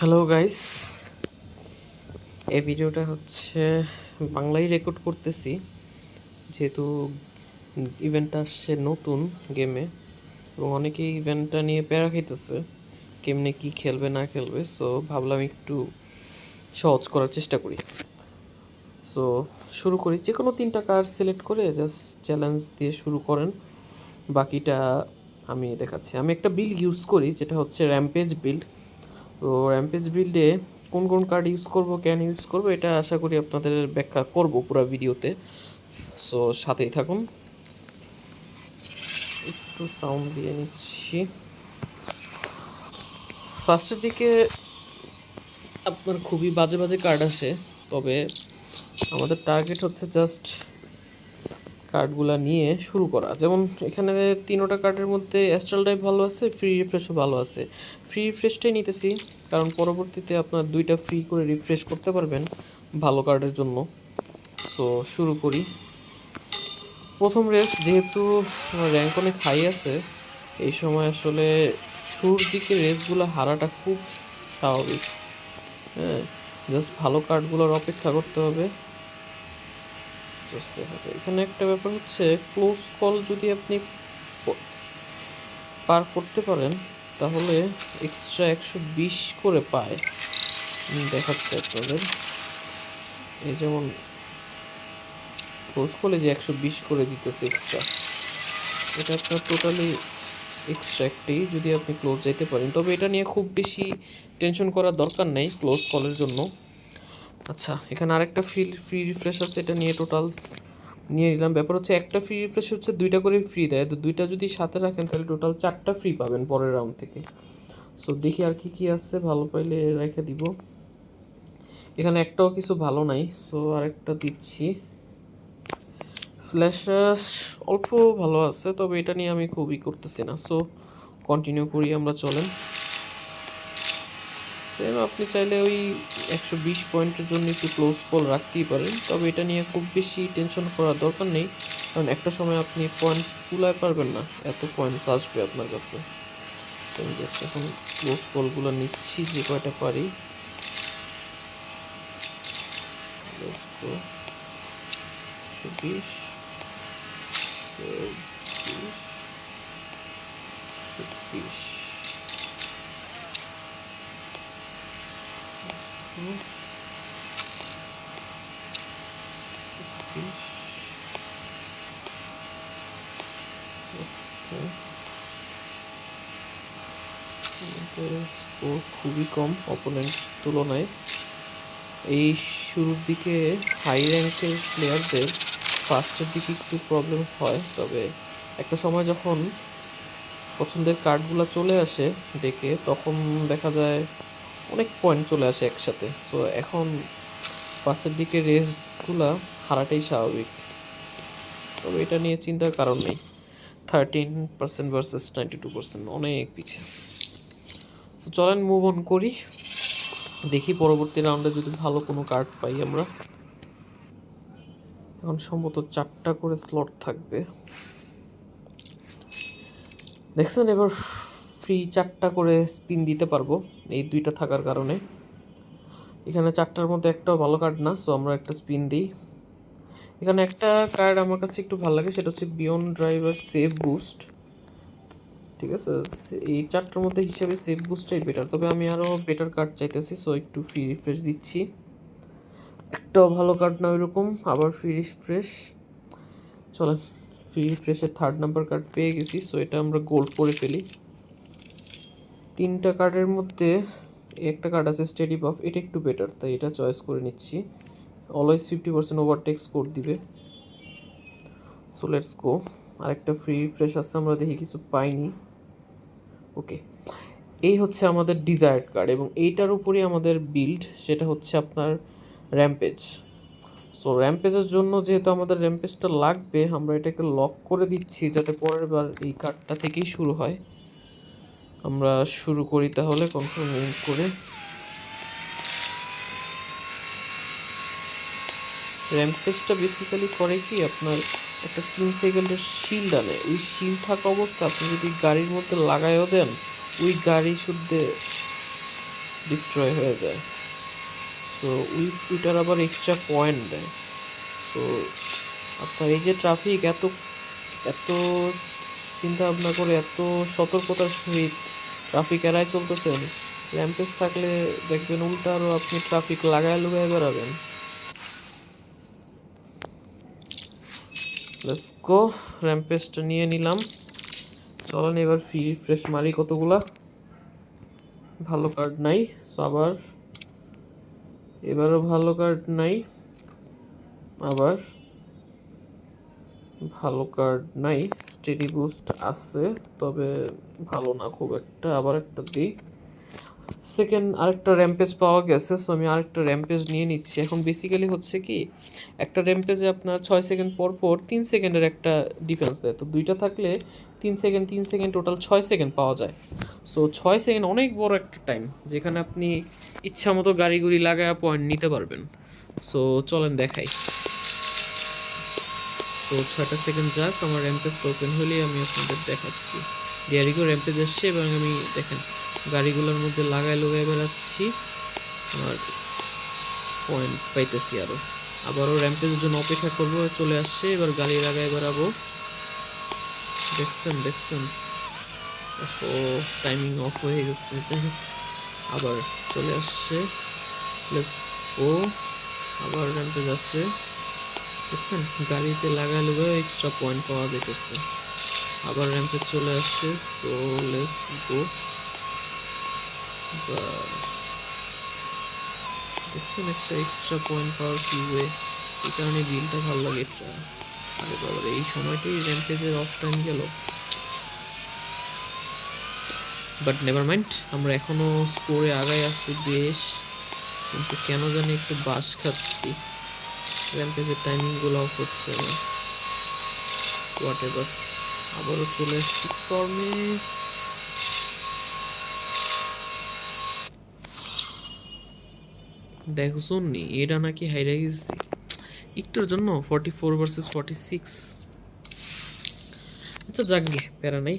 Hello guys, এই ভিডিওটা হচ্ছে বাংলায় রেকর্ড করতেছি যেহেতু ইভেন্টটা আসছে নতুন গেমে এবং অনেকেই ইভেন্টটা নিয়ে প্যারা খাইতেছে কেমনে কি খেলবে না খেলবে। সো ভাবলাম একটু সহজ করার চেষ্টা করি। সো শুরু করি, যে কোনো 3টা কার্ড সিলেক্ট করে জাস্ট চ্যালেঞ্জ দিয়ে শুরু করেন, বাকিটা আমি দেখাচ্ছি। আমি একটা বিল্ড ইউজ করি যেটা হচ্ছে র্যাম্পেজ বিল্ড। তো র্যাম্পেজ বিল্ডে কোন কোন কার্ড ইউজ করব, কেন ইউজ করব, এটা আশা করি আপনাদের ব্যাখ্যা করব পুরো ভিডিওতে। সো সাথেই থাকুন। একটু সাউন্ড দিয়ে নিচ্ছি। ফার্স্টের দিকে আপনার খুবই বাজে বাজে কার্ড আসে, তবে আমাদের টার্গেট হচ্ছে জাস্ট কার্ডগুলো নিয়ে শুরু করা। যেমন এখানে 3টা কার্ডের মধ্যে অ্যাস্ট্রাল টাইপ ভালো আছে, ফ্রি রিফ্রেশও ভালো আছে। ফ্রি রিফ্রেশটাই নিতেছি কারণ পরবর্তীতে আপনার 2টা ফ্রি করে রিফ্রেশ করতে পারবেন ভালো কার্ডের জন্য। সো শুরু করি। প্রথম রেস যেহেতু আমার র্যাঙ্ক অনেক হাই আছে, এই সময় আসলে শুরুর দিকে রেসগুলো হারাটা খুব স্বাভাবিক। হ্যাঁ, জাস্ট ভালো কার্ডগুলোর অপেক্ষা করতে হবে। জাস্ট দেখা যায় এখানে একটা ব্যাপার হচ্ছে, ক্লোজ কল যদি আপনি পার করতে পারেন তাহলে এক্সট্রা 120 করে পায়। দেখাচ্ছে আপনাদের, এই যেমন ক্লোজ কলে যে 120 করে দিতেছে এক্সট্রা, এটা আপনার টোটালি এক্সট্রা একটাই যদি আপনি ক্লোজ যেতে পারেন। তবে এটা নিয়ে খুব বেশি টেনশন করার দরকার নেই ক্লোজ কলের জন্য। আচ্ছা, এখানে আরেকটা ফ্রি রিফ্রেশ আছে, এটা নিয়ে টোটাল নিয়ে নিলাম। ব্যাপার হচ্ছে একটা ফ্রি রিফ্রেশ হচ্ছে 2টা করে ফ্রি দেয়, তো 2টা যদি সাথে রাখেন তাহলে টোটাল 4টা ফ্রি পাবেন পরের রাউন্ড থেকে। সো দেখি আর কি কি আছে, ভালো পাইলে রেখে দিব। এখানে একটাও কিছু ভালো নাই, সো আরেকটা দিচ্ছি। ফ্ল্যাশ অল্প ভালো আছে, তবে এটা নিয়ে আমি খুবই করতেছি না। সো কন্টিনিউ করি আমরা, চলেন। সেম আপনি চাইলে ওই 120 পয়েন্টের জন্য একটু ক্লোজ কল রাখতেই পারেন, তবে এটা নিয়ে খুব বেশি টেনশন করার দরকার নেই কারণ একটা সময় আপনি পয়েন্টস কুলায় পারবেন না, এত পয়েন্টস আসবে আপনার কাছে। সো আমি জাস্ট এখন ক্লোজ কলগুলো নিচ্ছি যে কয়টা পারি। Let's go. 120, 120, 120। স্কোর খুবই কম অপোনেন্ট তুলনায়। এই শুরুর দিকে হাই র্যাঙ্কের প্লেয়ারদের ফার্স্টের দিকে একটু প্রবলেম হয়, তবে একটা সময় যখন পছন্দের কার্ডগুলো চলে আসে ডেকে, তখন দেখা যায় অনেক পয়েন্ট চলে আসে একসাথে। সো এখন ফার্স্টের দিকে রেসগুলা হারাটাই স্বাভাবিক, তবে এটা নিয়ে চিন্তার কারণ নেই। 13% ভার্সেস 92%, অনেক পিছিয়ে। তো চলেন মুভ অন করি, দেখি পরবর্তী রাউন্ডে যদি ভালো কোনো কার্ড পাই আমরা। এখন সম্ভবত 4টা করে স্লট থাকবে, দেখছেন। এবার ফ্রি 4টা করে স্পিন দিতে পারবো এই 2টা থাকার কারণে। এখানে 4টার মধ্যে একটাও ভালো কার্ড না, সো আমরা একটা স্পিন দিই। এখানে একটা কার্ড আমার কাছে একটু ভালো লাগে, সেটা হচ্ছে বিয়ন্ড ড্রাইভার সেভ বুস্ট। ঠিক আছে, এই 4টার মধ্যে হিসেবে সেভ বুস্টটাই বেটার, তবে আমি আরও বেটার কার্ড চাইতেছি। সো একটু ফ্রি রিফ্রেশ দিচ্ছি। একটাও ভালো কার্ড না ওইরকম, আবার ফ্রি রিফ্রেশ। চলেন, ফ্রি রিফ্রেশের 3rd নাম্বার কার্ড পেয়ে গেছি, সো এটা আমরা গোল্ড করে ফেলি। 3টা কার্ডের মধ্যে একটা কার্ড আছে স্টেডি বাফ, এটা একটু বেটার, তাই এটা চয়েস করে নিচ্ছি। অলওয়েজ 50% ওভারটেক স্কোর দিবে। So let's go. আরেকটা ফ্রি রিফ্রেশ আছে, আমরা দেখি কিছু পাইনি। ওকে, এই হচ্ছে আমাদের ডিজায়ার্ড কার্ড এবং এইটার উপরই আমাদের বিল্ড, সেটা হচ্ছে আপনার র্যাম্পেজ। সো র্যাম্পেজের জন্য যেহেতু আমাদের র্যাম্পেজটা লাগবে, আমরা এটাকে লক করে দিচ্ছি যাতে পরের বার এই কার্ডটা থেকেই শুরু হয়। আমরা শুরু করি তাহলে কনফার্ম করে। র্যাম্পেজটা বেসিক্যালি করে কি, আপনার একটা 3 সেকেন্ডের শিল্ড আনে, ওই শিল্ড থাকা অবস্থা আপনি যদি গাড়ির মধ্যে লাগাইও দেন, ওই গাড়ি শুদ্ধে ডিস্ট্রয় হয়ে যায়। সো ওইটার আবার এক্সট্রা পয়েন্ট দেয়। সো আপনার এই যে ট্রাফিক এত এত চিন্তা ভাবনা করে এত সতর্কতার সহিত ট্রাফিক এড়ায় চলতেছেন, র্যাম্পেজ থাকলে দেখবেন উল্টা আরও আপনি ট্রাফিক লাগায় লুগায় বেড়াবেন। লেটস গো, র্যাম্পেজটা নিয়ে নিলাম। চলেন এবার ফ্রেশ মারি কতগুলা। ভালো কার্ড নাই, আবার এবারও ভালো কার্ড নাই, আবার ভালো কার্ড নাই। স্টেডি বুস্ট আছে তবে ভালো না খুব একটা। আবার একটা দিই। আরেকটা র্যাম্পেজ পাওয়া গেছে, সো আমি আরেকটা র্যাম্পেজ নিয়ে নিচ্ছি। এখন বেসিক্যালি হচ্ছে কি, একটা র্যাম্পেজে আপনার 6 সেকেন্ড পর পর 3 সেকেন্ডের একটা ডিফেন্স দেয়। তো দুইটা থাকলে 3 সেকেন্ড টোটাল 6 সেকেন্ড পাওয়া যায়। সো 6 সেকেন্ড অনেক বড় একটা টাইম, যেখানে আপনি ইচ্ছা মতো গাড়ি গুড়ি লাগায় পয়েন্ট নিতে পারবেন। সো চলেন দেখাই। সো 6টা সেকেন্ড যাক, আমার র্যাম্পেজটা ওপেন হলেই আমি আপনাদের দেখাচ্ছি। ডিয়ারিগো র্যাম্পেজ আসছে এবং আমি দেখেন গাড়িগুলোর মধ্যে লাগায় লুগায় বেড়াচ্ছি, আর পয়েন্ট পাইতেছি আবারও র্যাম্পেজের জন্য অপেক্ষা করব। চলে আসছে, এবার গাড়ি লাগায় বেড়াবো। দেখছেন ও টাইমিং অফ হয়ে গেছে। যাই হোক, আবার চলে আসছে। লেটস গো, আবার র্যাম্পেজ আসছে। দেখছেন গাড়িতে লাগায় লুগায় এক্সট্রা পয়েন্ট পাওয়া যেতেছে। আবার র্যাম্পেজ চলে আসছে। So let's go. দেখছেন একটা এক্সট্রা পয়েন্ট পাওয়ার কি ওয়ে, এই কারণে বিলটা ভালো লাগে এটা। আরে বাবার এই সময়টাই র্যাম্পেজের অফ টাইম গেল। বাট নেভার মাইন্ড, আমরা এখনো স্কোরে আগায় আছি বেশ, কিন্তু কেন জানি একটু বাস খাচ্ছি। র্যাম্পেজের টাইমিংগুলো অফ হচ্ছে না। হোয়াট এভার, আবারও চলে এসছি ফর্মে। দেখুন নি এটা নাকি হাইরা গেছি একটুর জন্য। 44 ভার্সেস 46। আচ্ছা যাকগে, প্যারা নাই।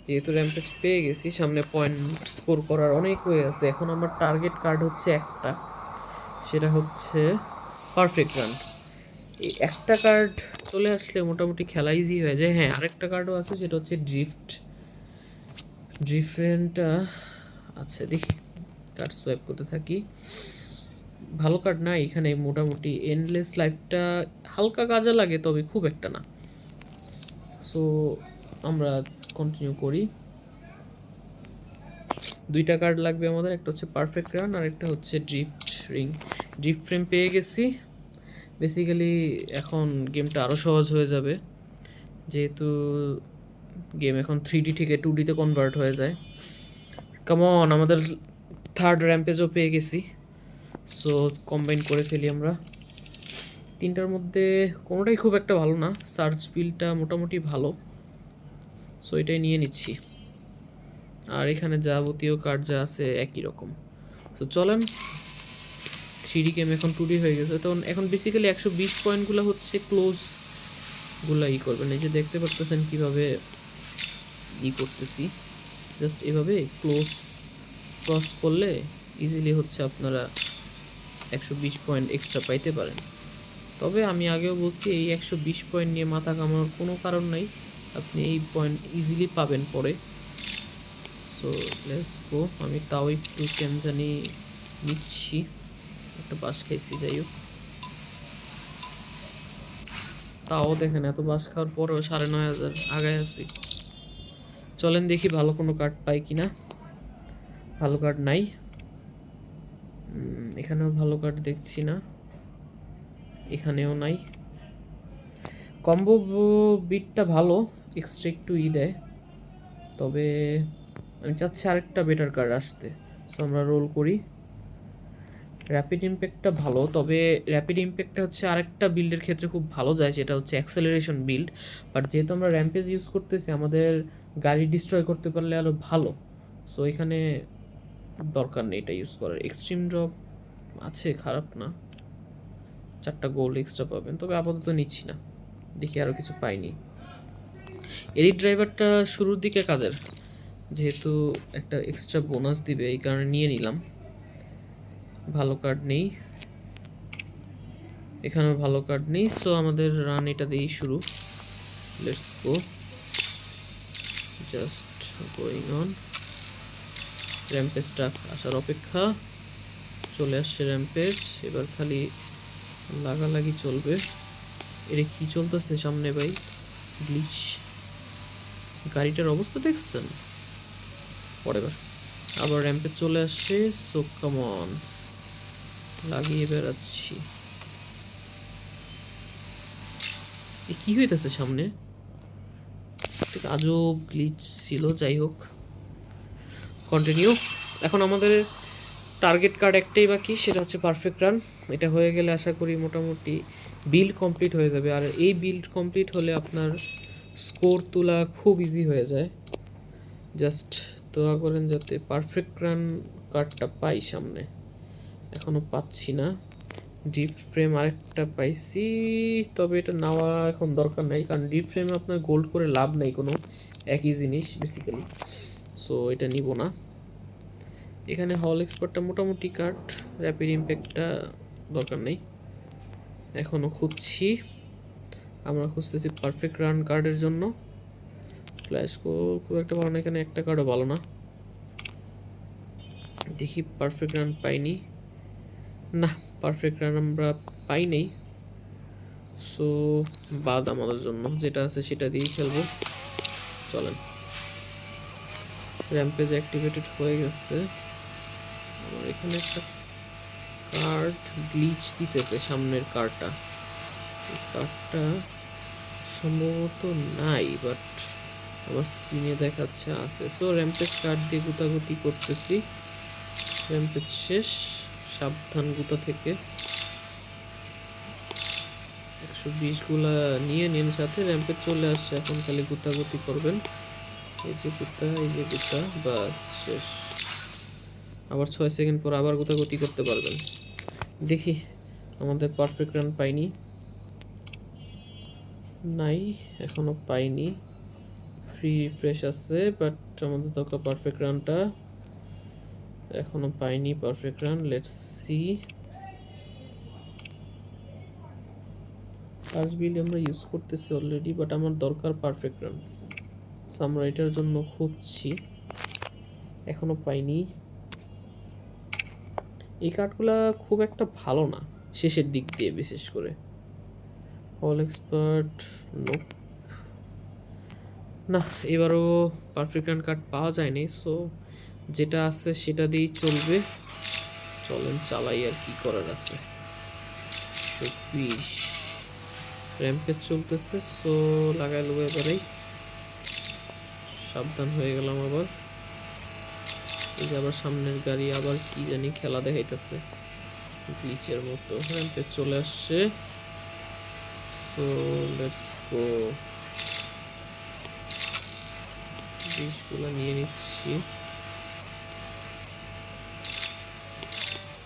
যেহেতু র্যাম্পেজ পেয়ে গেছি, সামনে পয়েন্ট স্কোর করার অনেক হয়ে আছে। এখন আমার টার্গেট কার্ড হচ্ছে একটা, সেটা হচ্ছে পারফেক্ট রান। এই একটা কার্ড চলে আসলে মোটামুটি খেলা ইজি হয়ে যায়। হ্যাঁ, আরেকটা কার্ডও আছে, সেটা হচ্ছে ড্রিফেনটা আচ্ছা দেখি, কার্ড সোয়াইপ করতে থাকি। ভালো কার্ড না এখানে, মোটামুটি এন্ডলেস লাইফটা হালকা কাজে লাগে, তবে খুব একটা না। সো আমরা কন্টিনিউ করি। দুইটা কার্ড লাগবে আমাদের, একটা হচ্ছে পারফেক্ট রান আর একটা হচ্ছে ড্রিফট ফ্রেম পেয়ে গেছি। বেসিক্যালি এখন গেমটা আরও সহজ হয়ে যাবে, যেহেতু গেম এখন 3D থেকে 2Dতে কনভার্ট হয়ে যায়। কামন, আমাদের থার্ড র্যাম্পেজও পেয়ে গেছি। সো কম্বাইন করে ফেলি আমরা। তিনটার মধ্যে কোনোটাই খুব একটা ভালো না, সার্চ বিলটা মোটামুটি ভালো, সো এটাই নিয়ে নিচ্ছি। আর এখানে যাবতীয় কার্ড যা আছে একই রকম। তো চলেন, 3D গেম এখন 2D হয়ে গেছে। তো এখন বেসিক্যালি 120 পয়েন্টগুলো হচ্ছে ক্লোজগুলো করবেন। এই যে দেখতে পারতেছেন কীভাবে করতেছি, জাস্ট এভাবে ক্রস করলে ইজিলি হচ্ছে আপনারা 120 পয়েন্ট এক্সট্রা পাইতে পারেন। তবে আমি আগেও বলছি, এই 120 পয়েন্ট নিয়ে মাথা কামানোর কোনো কারণ নাই, আপনি এই পয়েন্ট ইজিলি পাবেন পরে। সো লেটস গো, আমি তাও একটু কেন জানি নিচ্ছি, একটা বাস খাইছি। যাই হোক, তাও দেখেন এত বাস খাওয়ার পরেও 9,500 আগায় আছি। চলেন দেখি ভালো কোনো কার্ড পাই কিনা। ভালো কার্ড নাই, এখানেও ভালো কার্ড দেখছি না, এখানেও নাই। কম্বো বিটটা ভালো, এক্সট্রা একটু দেয়, তবে আমি চাচ্ছি আরেকটা বেটার কার্ড আসতে। সো আমরা রোল করি। র্যাপিড ইম্প্যাক্টটা ভালো, তবে র্যাপিড ইম্প্যাক্টটা হচ্ছে আরেকটা বিল্ডের ক্ষেত্রে খুব ভালো যায়, যেটা হচ্ছে অ্যাক্সেলারেশন বিল্ড। বাট যেহেতু আমরা র্যাম্পেজ ইউজ করতেছি, আমাদের গাড়ি ডিস্ট্রয় করতে পারলে আরও ভালো। সো এখানে দরকার নেই এটা ইউজ করার। এক্সট্রিম ড্রপ আছে, খারাপ না, 4টা গোল্ড এক্সট্রা পাবেন, তবে আপাতত নিচ্ছি না, দেখি আরও কিছু পাইনি। এডিট ড্রাইভারটা শুরুর দিকে কাজের, যেহেতু একটা এক্সট্রা বোনাস দিবে, এই কারণে নিয়ে নিলাম। ভালো কার্ড নেই, এখানেও ভালো কার্ড নেই। সো আমাদের রান এটা দিয়েই শুরু। Let's go, just going on. র্যাম্পেজটা আসার অপেক্ষা। চলে আসছে র্যাম্পেজ, এবার খালি লাগালাগি চলবে। এটা কি চলতেছে সামনে ভাই? গ্লিচ। গাড়িটার অবস্থা দেখছেন? পরে আবার র্যাম্পেজ চলে আসছে। সো কাম অন, লাগিয়ে বেড়াচ্ছি। এ কি হইতেছে সামনে? ঠিক আজব গ্লিচ ছিল, যাই হোক কন্টিনিউ। এখন আমাদের টার্গেট কার্ড একটাই বাকি, সেটা হচ্ছে পারফেক্ট রান। এটা হয়ে গেলে আশা করি মোটামুটি বিল্ড কমপ্লিট হয়ে যাবে। আর এই বিল্ড কমপ্লিট হলে আপনার স্কোর তোলা খুব ইজি হয়ে যায়। জাস্ট দোয়া করেন যাতে পারফেক্ট রান কার্ডটা পাই সামনে। এখনও পাচ্ছি না। ডিপ ফ্রেম আরেকটা পাইছি, তবে এটা নেওয়া এখন দরকার নাই, কারণ ডিপ ফ্রেমে আপনার গোল্ড করে লাভ নাই কোনো, একই জিনিস বেসিক্যালি। সো এটা নিব না। এখানে হল এক্সপার্টটা মোটামুটি কাট, র্যাপিড ইম্প্যাক্টটা দরকার নেই। এখনও খুঁজছি, আমরা খুঁজতেছি পারফেক্ট রান কার্ডের জন্য। ফ্ল্যাশ খুব একটা ভালো না, এখানে একটা কার্ডও ভালো না। দেখি পারফেক্ট রান পাইনি, না পারফেক্ট রান আমরা পাই নাই। সো বাদ আমাদের জন্য, যেটা আছে সেটা দিয়েই খেলবো। চলেন, র্যাম্পেজ অ্যাক্টিভেটেড হয়ে গেছে। আমার এখানে একটা কার্ড গ্লিচ দিতেছে সামনের কার্ডটা, এই কার্ডটা সম্ভবত নাই, বাট আমার স্ক্রিনে দেখাচ্ছে আছে। সো র্যাম্পেজ কার্ড দিয়ে গুতাগুতি করতেছি। র্যাম্পেজ শেষ, সাবধান গুতা থেকে। 120 গুলা নিয়ে নিন সাথে, র্যাম্পেজ চলে আসছে। এখন খালি গুতাগুতি করবেন, এই যে গুতা, এই যে গুতা, বাস শেষ। আবার 6 সেকেন্ড পর আবার গুতাগুতি করতে পারবেন। দেখি, আমাদের পারফেক্ট রান পাইনি, নাই এখনো পাইনি। ফ্রি রিফ্রেশ আছে, বাট আমাদের দরকার পারফেক্ট রানটা। এখনো পাইনি perfect run. Let's see. Search build আমরা ইউজ করতেছি অলরেডি, বাট আমার দরকার পারফেক্ট রান। সো আমরা এটার জন্য খুঁজছি, এখনো পাইনি। এই কার্ডগুলা খুব একটা ভালো না শেষের দিক দিয়ে, বিশেষ করে অল এক্সপার্ট নো, না এবারও পারফেক্ট রান কার্ড পাওয়া যায়নি। সো যেটা আছে সেটা দিয়েই চলবে। চলেন চালাই, আর কি করার আছে। 20 র্যাম্পেজ চলতেছে, সো লাগাই লোক এবারেই। সাবধান হয়ে গেলাম আবার। এই যে আবার সামনের গাড়ি আবার কি জানি খেলা দেখাইতেছে গ্লিচের মতো। র্যাম্পেজ চলে আসছে, সো লেটস গো। 20 গুলো নিয়ে নিচ্ছি।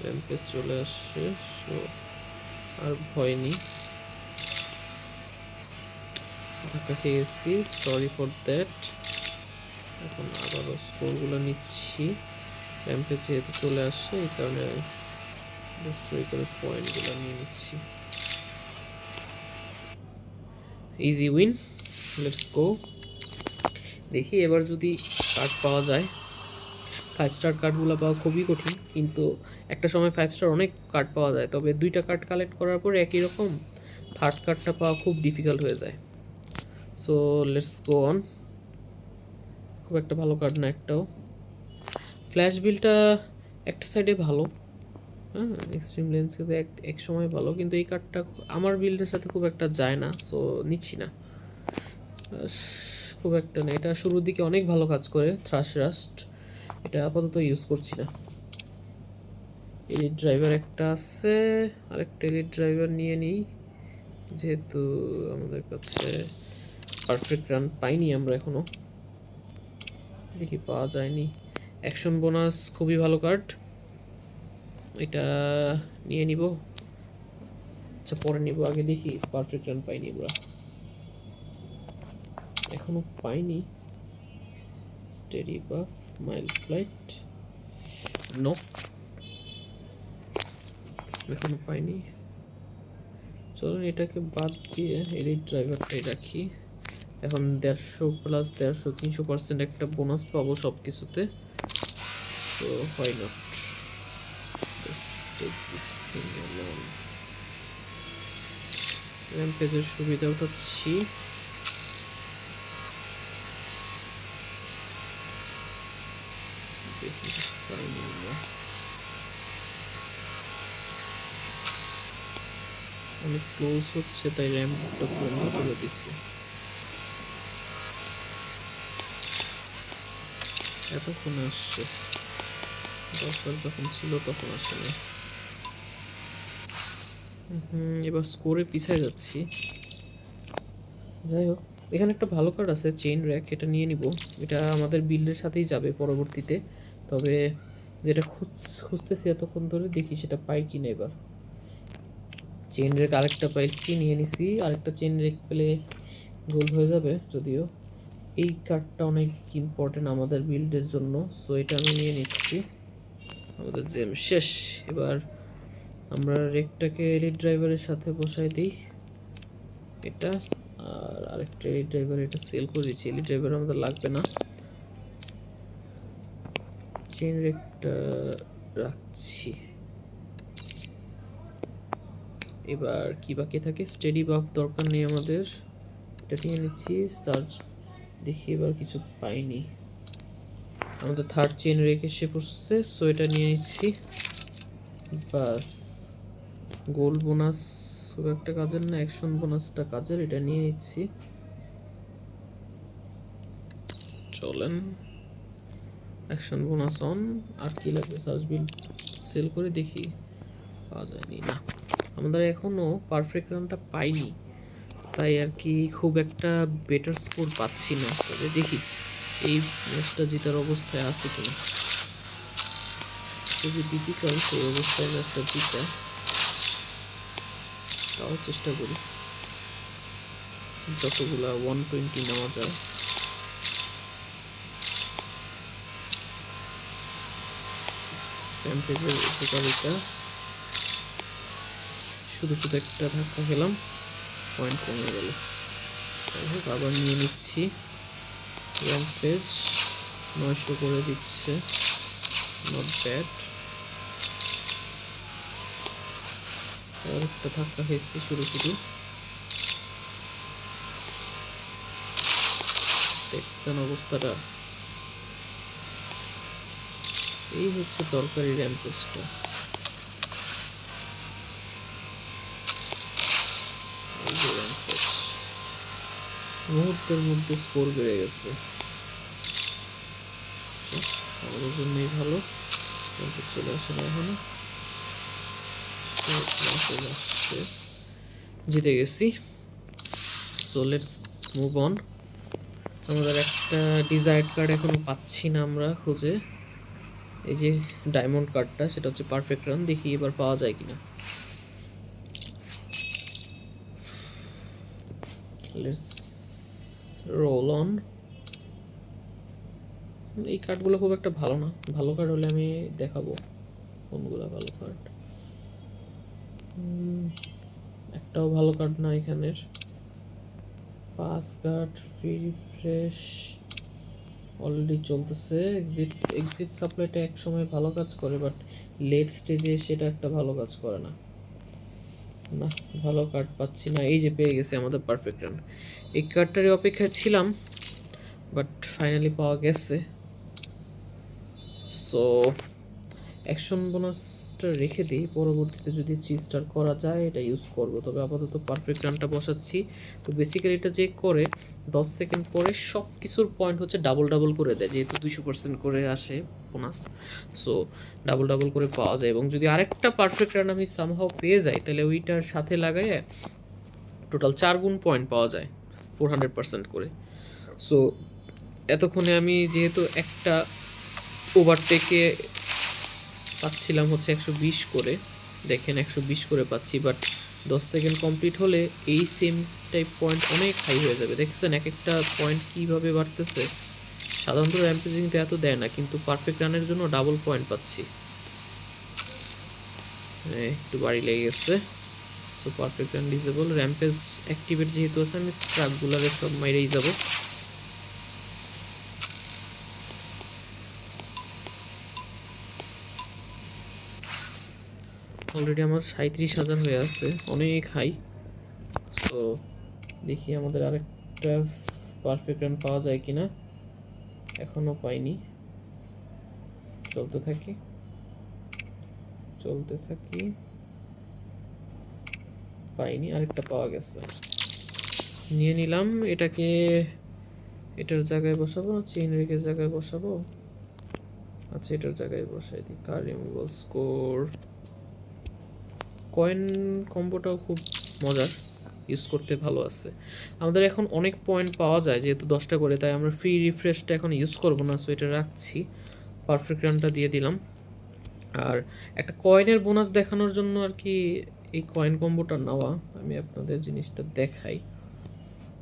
র্যাম্পেজ চলে আসছে, সো আর ভয় নেই। ধাক্কা খেয়ে গেছি, সরি ফর দ্যাট। এখন আবারও স্কোরগুলো নিচ্ছি। র্যাম্পেজ যেহেতু চলে আসছে, এই কারণে ডিস্ট্রয় করে পয়েন্টগুলো নিয়ে নিচ্ছি। Easy win, let's go. দেখি এবার যদি কার্ড পাওয়া যায়। 5 স্টার কার্ডগুলো পাওয়া খুবই কঠিন, কিন্তু একটা সময় 5 স্টার অনেক কার্ড পাওয়া যায়, তবে 2টা কার্ড কালেক্ট করার পরে একই রকম থার্ড কার্ডটা পাওয়া খুব ডিফিকাল্ট হয়ে যায়। So let's go on. খুব একটা ভালো কার্ড না একটাও। ফ্ল্যাশ বিলটা একটা সাইডে ভালো, হ্যাঁ এক্সট্রিম লেন্সে এক সময় ভালো, কিন্তু এই কার্ডটা আমার বিল্ডের সাথে খুব একটা যায় না, সো নিচ্ছি না। খুব একটা না, এটা শুরুর দিকে অনেক ভালো কাজ করে থ্রাশ রাস্ট, এটা আপাতত ইউজ করছি না। এলিট ড্রাইভার একটা আছে, আরেকটা এলিট ড্রাইভার নিয়ে নিই, যেহেতু আমাদের কাছে পারফেক্ট রান পাইনি আমরা এখনো। দেখি পাওয়া যায়নি। অ্যাকশন বোনাস খুবই ভালো কার্ড, এটা নিয়ে নিব। আচ্ছা পরে নিব, আগে দেখি পারফেক্ট রান পাইনি আমরা, এখনো পাইনি। Steady buff, mild flight, no. এখনো পাইনি। চলুন এটাকে বাদ দিয়ে এলিট ড্রাইভারটাই রাখি। এখন 150 প্লাস 150 300% একটা বোনাস পাবো সব কিছুতে। So why not, let's take this thing alone. র্যাম্পেজের সুবিধা উঠাচ্ছি। দেখি পাইনি আমরা, অনেক ক্লোজ হচ্ছে তাই র্যাম্পটা বন্ধ করে দিচ্ছি। এতক্ষণ আসছে, দরকার যখন ছিল তখন আসে না। এবার স্কোরে পিছিয়ে যাচ্ছি। যাই হোক, এখানে একটা ভালো কার্ড আছে চেইন র্যাক, এটা নিয়ে নিব। এটা আমাদের বিল্ডের সাথেই যাবে পরবর্তীতে। তবে যেটা খুঁজতেছি এতক্ষণ ধরে, দেখি সেটা পাই কিনা এবার। চেইন রেক আরেকটা পাইছি, নিয়ে নিছি। আরেকটা চেইন রেক পেলে গোল হয়ে যাবে। যদিও এই কার্ডটা অনেক ইম্পর্টেন্ট আমাদের বিল্ডের জন্য, সো এটা আমি নিয়ে নিচ্ছি। আমাদের জেম শেষ। এবার আমরা রেকটাকে এলিট ড্রাইভারের সাথে বসাই দিই এটা। আর আরেকটা এলিট ড্রাইভার, এটা সেল করে দিচ্ছি। এলিট ড্রাইভার আমাদের লাগবে না, চেইন রেকটা রাখছি। এবার কি বাকি থাকে, স্টেডি বাফ দরকার নেই আমাদের, এটা নিয়ে নিচ্ছি। চার্জ দেখি এবার কিছু পাইনি। আমাদের থার্ড চেইন রেখে সে পড়ছে, সো এটা নিয়ে নিচ্ছি। বাস, গোল্ড বোনাস খুব একটা কাজের না, অ্যাকশন বোনাসটা কাজের, এটা নিয়ে নিচ্ছি। চলেন অ্যাকশন বোনাস অন। আর কি লাগবে, সার্চ বিল্ড সেল করে দেখি, পাওয়া যায়নি না। আমাদের এখনও পারফেক্ট রানটা পাইনি, তাই আর কি খুব একটা বেটার স্কোর পাচ্ছি না। তবে দেখি এই ম্যাচটা জেতার অবস্থায় আছে কিনা। খুবই ডিফিকাল্ট এই অবস্থায় ম্যাচটা জিতা, তাও চেষ্টা করি যতগুলা 120 নেওয়া যায়। র্যাম্পেজের উপকারিতা, শুধু শুধু একটা ধাক্কা খেলাম, পয়েন্ট কমে গেল। যাই হোক, আবার নিয়ে নিচ্ছি। র্যাম্পেজ 900 করে দিচ্ছে, নট ব্যাড। আর একটা ধাক্কা খেয়েছি শুধু শুধু। দেখছেন অবস্থাটা, এই হচ্ছে দরকারি র্যাম্পেজটা। মুহূর্তের মধ্যে স্কোর বেড়ে গেছে, আমাদের জন্যই ভালো। চলে আসে না এখনো, আসছে, জিতে গেছি। So let's move on. আমাদের একটা ডিজায়ার্ড কার্ড এখনো পাচ্ছি না আমরা খুঁজে, এই যে ডায়মন্ড কার্ডটা, সেটা হচ্ছে পারফেক্ট রান। দেখি এবার পাওয়া যায় কিনা। Let's roll on. এই কার্ডগুলো খুব একটা ভালো না, ভালো কার্ড হলে আমি দেখাবো কোনগুলো ভালো কার্ড। একটাও ভালো কার্ড না এখানের। Pass card, free refresh already চলতেছে। এক্সিট সাপ্লাইটা এক সময় ভালো কাজ করে, বাট লেট স্টেজে সেটা একটা ভালো কাজ করে না। না, ভালো কার্ড পাচ্ছি না। এই যে পেয়ে গেছে আমাদের পারফেক্ট রান। এই কার্ডটারই অপেক্ষায় ছিলাম, বাট ফাইনালি পাওয়া গেছে। সো অ্যাকশন বোনাসটা রেখে দিই, পরবর্তীতে যদি 3 স্টার করা যায় এটা ইউজ করব। তবে আপাতত পারফেক্ট রানটা বসাচ্ছি। তো বেসিক্যালি এটা যে করে 10 সেকেন্ড পরে সব কিছুর পয়েন্ট হচ্ছে ডাবল ডাবল করে দেয়, যেহেতু 200% করে আসে বোনাস। সো ডাবল ডাবল করে পাওয়া যায়, এবং যদি আরেকটা পারফেক্ট রান আমি সামহাও পেয়ে যাই, তাহলে ওইটার সাথে লাগাই টোটাল 4 গুণ পয়েন্ট পাওয়া যায় 400% করে। সো এতক্ষণে আমি যেহেতু একটা ওভারটেকে পাচ্ছিলাম হচ্ছে 120 করে, দেখেন 120 করে পাচ্ছি, বাট 10 সেকেন্ড কমপ্লিট হলে এই সেম টাইপ পয়েন্ট অনেক হাই হয়ে যাবে। দেখছেন এক একটা পয়েন্ট কীভাবে বাড়তেছে। সাধারণত র্যাম্পেজে কিন্তু এত দেয় না, কিন্তু পারফেক্ট রানের জন্য ডাবল পয়েন্ট পাচ্ছি। একটু বাড়ি লেগে গেছে। So perfect and disable rampage activate যেহেতু আছে আমি ট্রাকগুলারে সব মাইরেই যাব। অলরেডি আমার 37,000 হয়ে আছে, অনেক হাই। সো দেখি আমাদের আরেকটা পারফেক্ট রান পাওয়া যায় কিনা। এখনো পাইনি। চলতে থাকি। পাইনি, আরেকটা পাওয়া গেছে, নিয়ে নিলাম। এটাকে এটার জায়গায় বসাবো না চেইন রেখের জায়গায় বসাবো? আচ্ছা, এটার জায়গায় বসাই দিই। কার রিমুভাল স্কোর। কয়েন কম্বোটাও খুব মজার, ইউজ করতে ভালো আছে। আমাদের এখন অনেক পয়েন্ট পাওয়া যায় যেহেতু 10টা করে, তাই আমরা ফ্রি রিফ্রেশটা এখন ইউজ করবো না। সো এটা রাখছি, পারফেক্ট রানটা দিয়ে দিলাম। আর একটা কয়েনের বোনাস দেখানোর জন্য আর কি এই কয়েন কম্বোটা নেওয়া। আমি আপনাদের জিনিসটা দেখাই,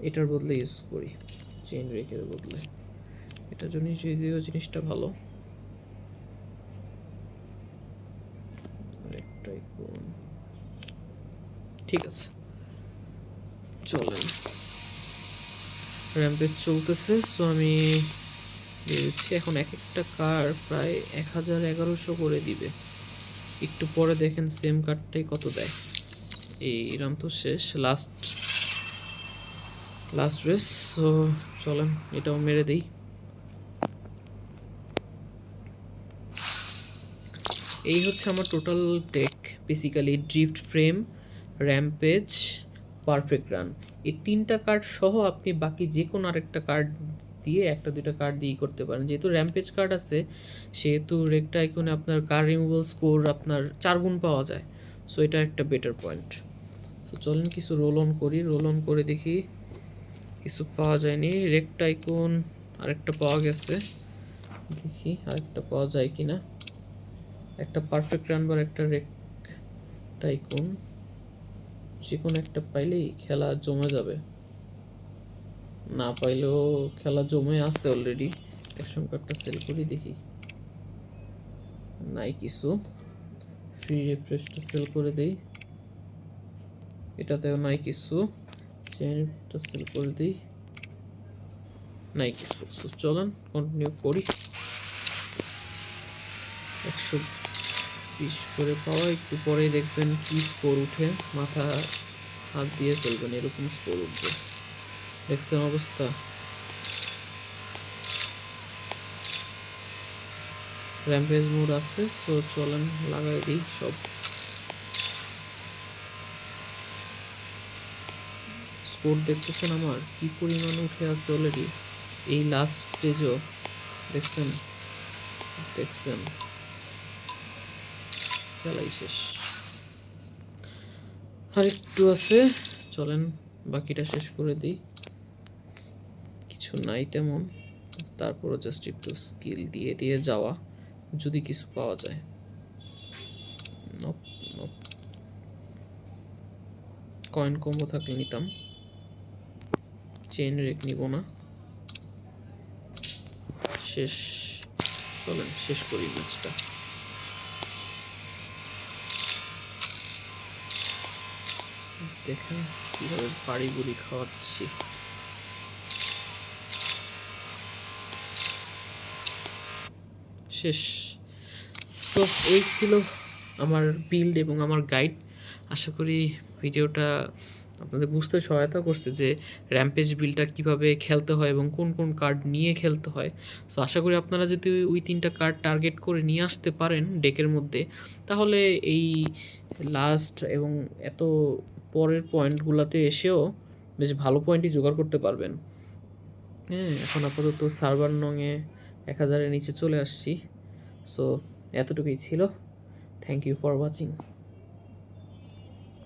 এটার বদলে ইউজ করি চেইন রেকের বদলে। এটার জন্য যদিও জিনিসটা ভালো। আরেকটাই কোন, ঠিক আছে চলেন। র্যাম্পেজ চলতেছে, সো আমি দিয়ে দিচ্ছি। এখন এক একটা কার প্রায় 1000-1100 করে দিবে। একটু পরে দেখেন সেম কার্ডটাই কত দেয়। এই রান তো শেষ, লাস্ট রেস। সো চলেন এটাও মেরে দিই। এই হচ্ছে আমার total tech, basically drift frame, rampage, perfect run. এই 3টা কার্ড সহ আপনি বাকি যে কোনো আরেকটা কার্ড দিয়ে 1-2টা কার্ড দিয়েই করতে পারেন। যেহেতু র্যাম্পেজ কার্ড আছে সেহেতু রেকটা আইকনে আপনার কার রিমুভাল স্কোর আপনার 4 গুণ পাওয়া যায়। সো এটা একটা বেটার পয়েন্ট। সো চলেন কিছু রোল অন করি, রোল অন করে দেখি। কিছু পাওয়া যায়নি। রেকটা আইকন আরেকটা পাওয়া গেছে, দেখি আরেকটা পাওয়া যায় কিনা। একটা পারফেক্ট রান বা একটা রেক টাইকুন, যে কোনো একটা পাইলেই খেলা জমে যাবে। না পাইলেও খেলা জমে আছে অলরেডি। অ্যাকশন কার্ডটা সেল করি দেখি, নাই কিছু। ফ্রি রিফ্রেশটা সেল করে দেই, এটাতেও নাই কিছু। চেইনটা সেল করে দিই, নাই কিছু। সো চলেন কন্টিনিউ করি। 120 করে পাওয়া, একটু পরেই দেখবেন কি স্কোর উঠে। মাথা হাত দিয়ে চলবেন, এরকম স্কোর উঠবে। দেখছেন অবস্থা। র্যাম্পেজ মোড আছে, সো চলেন লাগাই দিই সব। স্কোর দেখতেছেন আমার কি পরিমাণ উঠে আছে অলরেডি। এই লাস্ট স্টেজও দেখছেন, খেলাই শেষ। আর একটু আছে, চলেন বাকিটা শেষ করে দিই। কিছু নাই তেমন, তারপরও জাস্ট একটু স্কিল দিয়ে দিয়ে যাওয়া, যদি কিছু পাওয়া যায়। কয়েন কম্বো থাকলে নিতাম, চেইন রেক নিব না। শেষ, চলেন শেষ করি ম্যাচটা। দেখেন কিভাবে বাড়ি বুড়ি খাওয়াচ্ছি। শেষ। তো এই ছিল আমার বিল্ড এবং আমার গাইড। আশা করি ভিডিওটা আপনাদের বুঝতে সহায়তা করছে যে র্যাম্পেজ বিলটা কিভাবে খেলতে হয় এবং কোন কোন কার্ড নিয়ে খেলতে হয়। সো আশা করি আপনারা যদি ওই 3টা কার্ড টার্গেট করে নিয়ে আসতে পারেন ডেকের মধ্যে, তাহলে এই লাস্ট এবং এত পরের পয়েন্টগুলোতে এসেও বেশ ভালো পয়েন্টই জোগাড় করতে পারবেন। হ্যাঁ, এখন আপাতত সার্ভার নংয়ে 1000-এর নিচে চলে আসছি। সো এতটুকুই ছিল। Thank you for watching.